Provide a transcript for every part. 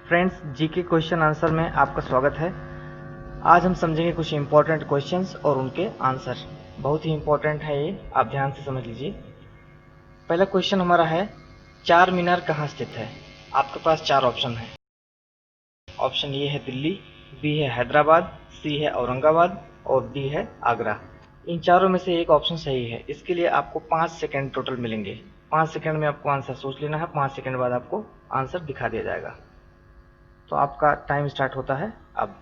Friends, GK question answer में आपका स्वागत है। आज हम समझेंगे कुछ इंपॉर्टेंट क्वेश्चंस और उनके आंसर। बहुत ही इंपॉर्टेंट है ये, आप ध्यान से समझ लीजिए। पहला क्वेश्चन हमारा है, चार मीनार कहाँ स्थित है? आपके पास चार ऑप्शन है। ऑप्शन ए है दिल्ली, बी है हैदराबाद, सी है औरंगाबाद और डी है आगरा। इन चारों में से एक ऑप्शन सही है। इसके लिए आपको 5 सेकेंड टोटल मिलेंगे। 5 सेकेंड में आपको आंसर सोच लेना है। 5 सेकेंड बाद आपको आंसर दिखा दिया जाएगा। तो आपका टाइम स्टार्ट होता है अब।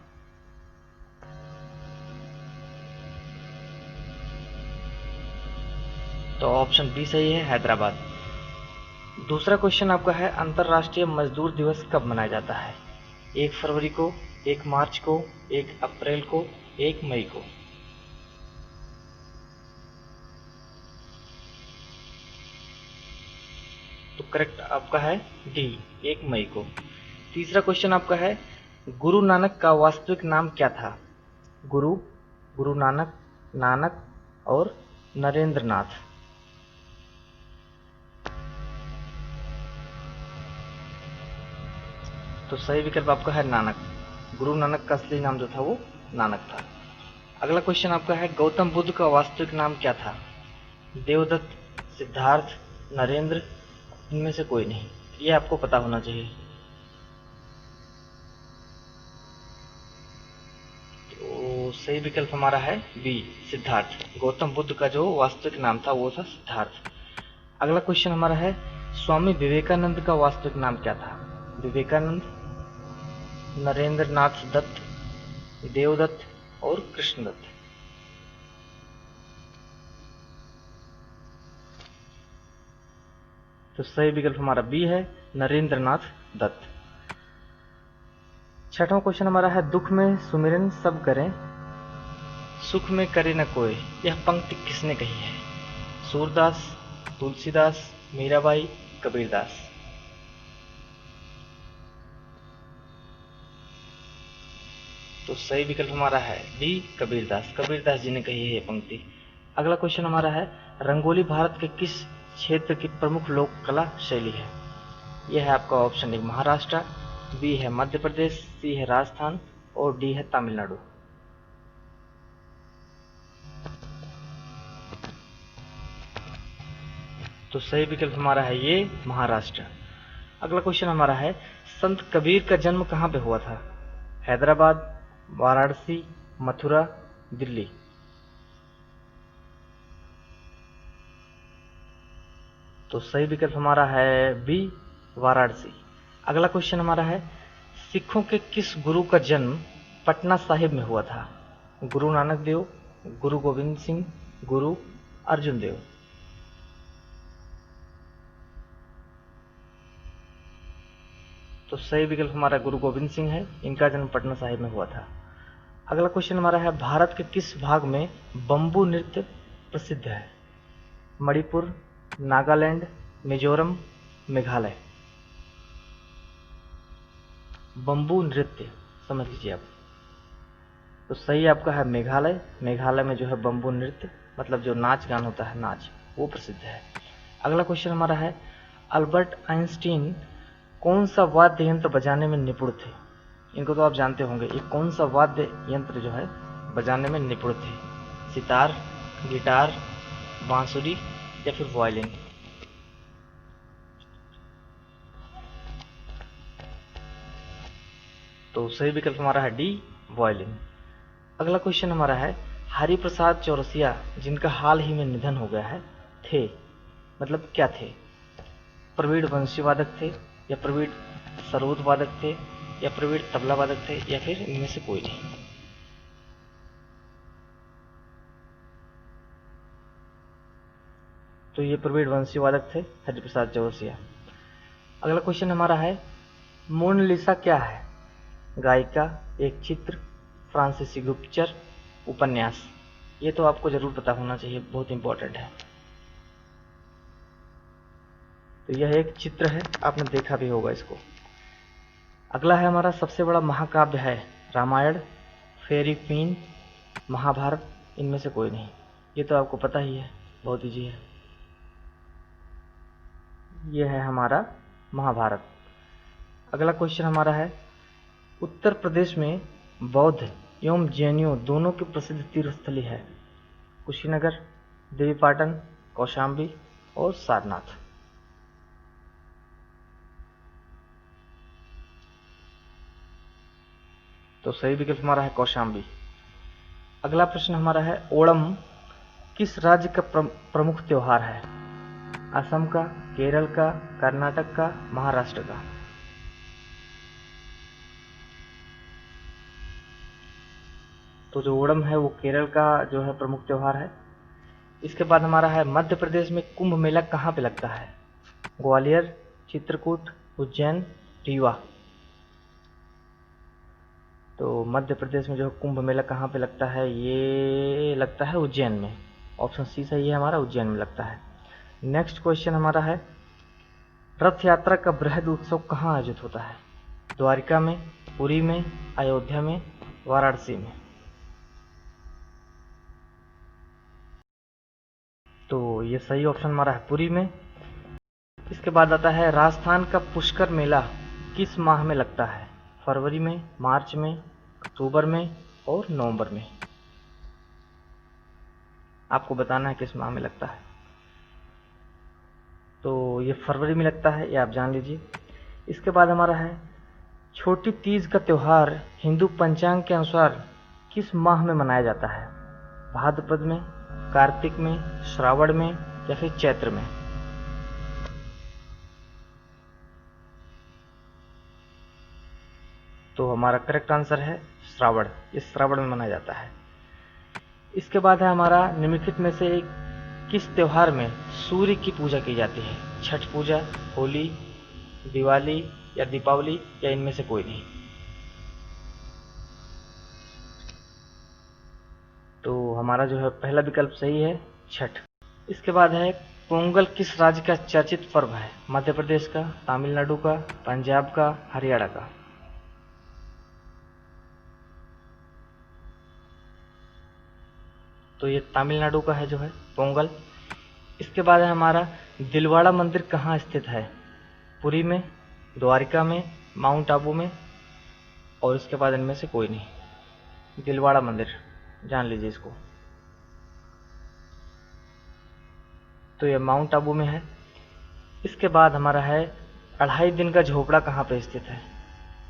तो ऑप्शन बी सही है, हैदराबाद। दूसरा क्वेश्चन आपका है, अंतर्राष्ट्रीय मजदूर दिवस कब मनाया जाता है? 1 फरवरी को, 1 मार्च को, 1 अप्रैल को, 1 मई को। तो करेक्ट आपका है डी, 1 मई को। तीसरा क्वेश्चन आपका है, गुरु नानक का वास्तविक नाम क्या था? गुरु, गुरु नानक, नानक और नरेंद्र नाथ। तो सही विकल्प आपका है नानक। गुरु नानक का असली नाम जो था वो नानक था। अगला क्वेश्चन आपका है, गौतम बुद्ध का वास्तविक नाम क्या था? देवदत्त, सिद्धार्थ, नरेंद्र, इनमें से कोई नहीं। ये आपको पता होना चाहिए। तो सही विकल्प हमारा है बी, सिद्धार्थ। गौतम बुद्ध का जो वास्तविक नाम था वो था सिद्धार्थ। अगला क्वेश्चन हमारा है, स्वामी विवेकानंद का वास्तविक नाम क्या था? विवेकानंद, नरेंद्र नाथ दत्त, देवदत्त और कृष्णदत्त। तो सही विकल्प हमारा बी है, नरेंद्र नाथ दत्त। छठवां क्वेश्चन हमारा है, दुख में सुमिरन सब करें, सुख में करे न कोई। यह पंक्ति किसने कही है? सूरदास, तुलसीदास, मीराबाई, कबीरदास। तो सही विकल्प हमारा है डी, कबीरदास। कबीरदास जी ने कही है ये पंक्ति। अगला क्वेश्चन हमारा है, रंगोली भारत के किस क्षेत्र की प्रमुख लोक कला शैली है? यह है आपका ऑप्शन ए महाराष्ट्र, बी है मध्य प्रदेश, सी है राजस्थान और डी है तमिलनाडु। तो सही विकल्प हमारा है ये महाराष्ट्र। अगला क्वेश्चन हमारा है, संत कबीर का जन्म कहाँ पे हुआ था? हैदराबाद, वाराणसी, मथुरा, दिल्ली। तो सही विकल्प हमारा है बी, वाराणसी। अगला क्वेश्चन हमारा है, सिखों के किस गुरु का जन्म पटना साहिब में हुआ था? गुरु नानक देव, गुरु गोविंद सिंह, गुरु अर्जुन देव। तो सही विकल्प हमारा गुरु गोविंद सिंह है। इनका जन्म पटना साहिब में हुआ था। अगला क्वेश्चन हमारा है, भारत के किस भाग में बम्बू नृत्य प्रसिद्ध है? मणिपुर, नागालैंड, मिजोरम, मेघालय। बम्बू नृत्य समझ लीजिए आप। तो सही आपका है मेघालय। मेघालय में जो है बम्बू नृत्य मतलब जो नाच गान होता है, नाच, वो प्रसिद्ध है। अगला क्वेश्चन हमारा है, अल्बर्ट आइंस्टीन कौन सा वाद्य यंत्र बजाने में निपुण थे? इनको तो आप जानते होंगे। ये कौन सा वाद्य यंत्र जो है बजाने में निपुण थे? सितार, गिटार, बांसुरी या फिर वायलिन। तो सही विकल्प हमारा है डी, वायलिन। अगला क्वेश्चन हमारा है, हरिप्रसाद चौरसिया जिनका हाल ही में निधन हो गया है, थे मतलब क्या थे? प्रवीण वंशी वादक थे, या प्रवीण सरोद वादक थे, या प्रवीण तबला वादक थे, या फिर इनमें से कोई नहीं। तो ये प्रवीण वंशी वादक थे, हरिप्रसाद चौरसिया। अगला क्वेश्चन हमारा है, मोनालिसा क्या है? गायिका, एक चित्र, फ्रांसीसी गुप्तचर, उपन्यास। ये तो आपको जरूर पता होना चाहिए, बहुत इंपॉर्टेंट है। तो यह एक चित्र है, आपने देखा भी होगा इसको। अगला है हमारा, सबसे बड़ा महाकाव्य है रामायण, फेरी क्वीन, महाभारत, इनमें से कोई नहीं। ये तो आपको पता ही है, बहुत ईजी है। यह है हमारा महाभारत। अगला क्वेश्चन हमारा है, उत्तर प्रदेश में बौद्ध एवं जैनियों दोनों की प्रसिद्ध तीर्थ स्थली है। कुशीनगर, देवीपाटन, कौशाम्बी और सारनाथ। तो सही विकल्प हमारा है कौशाम्बी। अगला प्रश्न हमारा है, ओणम किस राज्य का प्रमुख त्योहार है? असम का, केरल का, कर्नाटक का, महाराष्ट्र का। तो जो ओणम है वो केरल का जो है प्रमुख त्योहार है। इसके बाद हमारा है, मध्य प्रदेश में कुंभ मेला कहाँ पे लगता है? ग्वालियर, चित्रकूट, उज्जैन, रीवा। तो मध्य प्रदेश में जो है कुंभ मेला कहाँ पे लगता है? ये लगता है उज्जैन में। ऑप्शन सी सही है हमारा, उज्जैन में लगता है। नेक्स्ट क्वेश्चन हमारा है, रथ यात्रा का बृहद उत्सव कहाँ आयोजित होता है? द्वारिका में, पुरी में, अयोध्या में, वाराणसी में। तो ये सही ऑप्शन हमारा है पुरी में। इसके बाद आता है, राजस्थान का पुष्कर मेला किस माह में लगता है? फरवरी में, मार्च में, अक्टूबर में और नवंबर में। आपको बताना है किस माह में लगता है। तो ये फरवरी में लगता है, ये आप जान लीजिए। इसके बाद हमारा है, छोटी तीज का त्योहार हिंदू पंचांग के अनुसार किस माह में मनाया जाता है? भाद्रपद में, कार्तिक में, श्रावण में या फिर चैत्र में। तो हमारा करेक्ट आंसर है श्रावण। इस श्रावण में मनाया जाता है। इसके बाद है हमारा, निम्नलिखित में से किस त्योहार में सूर्य की पूजा की जाती है? छठ पूजा, होली, दिवाली या दीपावली या इनमें से कोई नहीं। तो हमारा जो है पहला विकल्प सही है, छठ। इसके बाद है, पोंगल किस राज्य का चर्चित पर्व है? मध्य प्रदेश का, तमिलनाडु का, पंजाब का, हरियाणा का। तो ये तमिलनाडु का है जो है पोंगल। इसके बाद है हमारा, दिलवाड़ा मंदिर कहाँ स्थित है? पुरी में, द्वारिका में, माउंट आबू में और इसके बाद इनमें से कोई नहीं। दिलवाड़ा मंदिर जान लीजिए इसको। तो ये माउंट आबू में है। इसके बाद हमारा है, 2.5 दिन का झोपड़ा कहाँ पे स्थित है?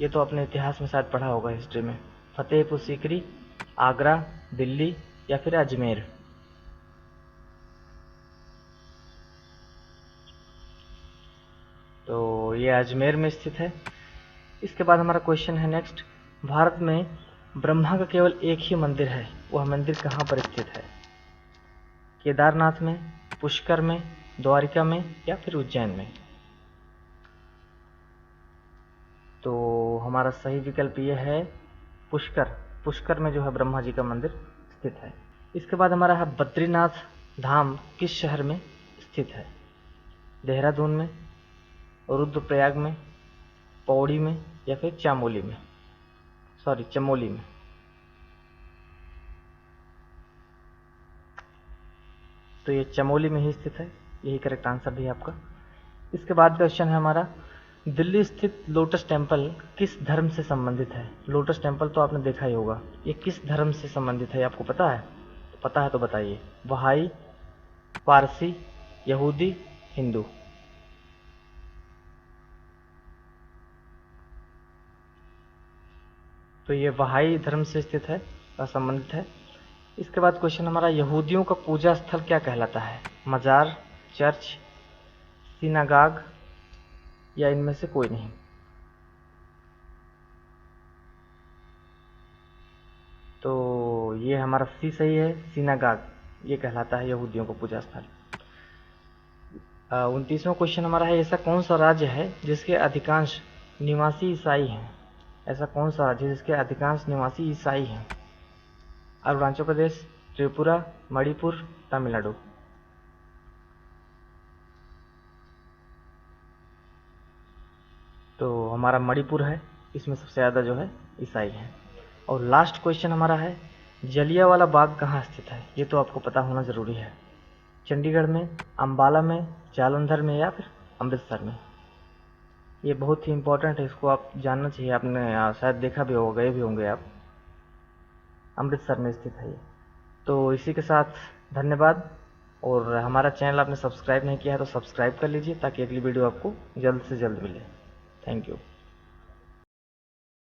ये तो अपने इतिहास में शायद पढ़ा होगा, हिस्ट्री में। फतेहपुर सीकरी, आगरा, दिल्ली या फिर अजमेर। तो ये अजमेर में स्थित है। इसके बाद हमारा क्वेश्चन है नेक्स्ट, भारत में ब्रह्मा का केवल एक ही मंदिर है, वह मंदिर कहाँ पर स्थित है? केदारनाथ में, पुष्कर में, द्वारिका में या फिर उज्जैन में। तो हमारा सही विकल्प ये है पुष्कर। पुष्कर में जो है ब्रह्मा जी का मंदिर स्थित है। इसके बाद हमारा है, बद्रीनाथ धाम किस शहर में स्थित है? देहरादून में, रुद्रप्रयाग में, पौड़ी में या फिर चमोली में। चमोली में। तो ये चमोली में ही स्थित है, यही करेक्ट आंसर भी है आपका। इसके बाद क्वेश्चन है हमारा, दिल्ली स्थित लोटस टेम्पल किस धर्म से संबंधित है? लोटस टेम्पल तो आपने देखा ही होगा, ये किस धर्म से संबंधित है आपको पता है? पता है तो बताइए। बहाई, पारसी, यहूदी, हिंदू। तो ये बहाई धर्म से स्थित है और संबंधित है। इसके बाद क्वेश्चन हमारा, यहूदियों का पूजा स्थल क्या कहलाता है? मजार, चर्च, सिनागाग या इनमें से कोई नहीं। तो ये हमारा सी सही है, सिनागाग ये कहलाता है यहूदियों का पूजा स्थल। 29वां क्वेश्चन हमारा है, ऐसा कौन सा राज्य है जिसके अधिकांश निवासी ईसाई हैं? ऐसा कौन सा राज्य जिसके अधिकांश निवासी ईसाई हैं? अरुणाचल प्रदेश, त्रिपुरा, मणिपुर, तमिलनाडु। तो हमारा मणिपुर है, इसमें सबसे ज़्यादा जो है ईसाई हैं। और लास्ट क्वेश्चन हमारा है, जलियांवाला बाग कहाँ स्थित है? ये तो आपको पता होना ज़रूरी है। चंडीगढ़ में, अंबाला में, जालंधर में या फिर अमृतसर में। ये बहुत ही इम्पोर्टेंट है, इसको आप जानना चाहिए। आपने शायद देखा भी होगा, गए भी होंगे आप। अमृतसर में स्थित है ये। तो इसी के साथ धन्यवाद। और हमारा चैनल आपने सब्सक्राइब नहीं किया है तो सब्सक्राइब कर लीजिए ताकि अगली वीडियो आपको जल्द से जल्द मिले। Thank you.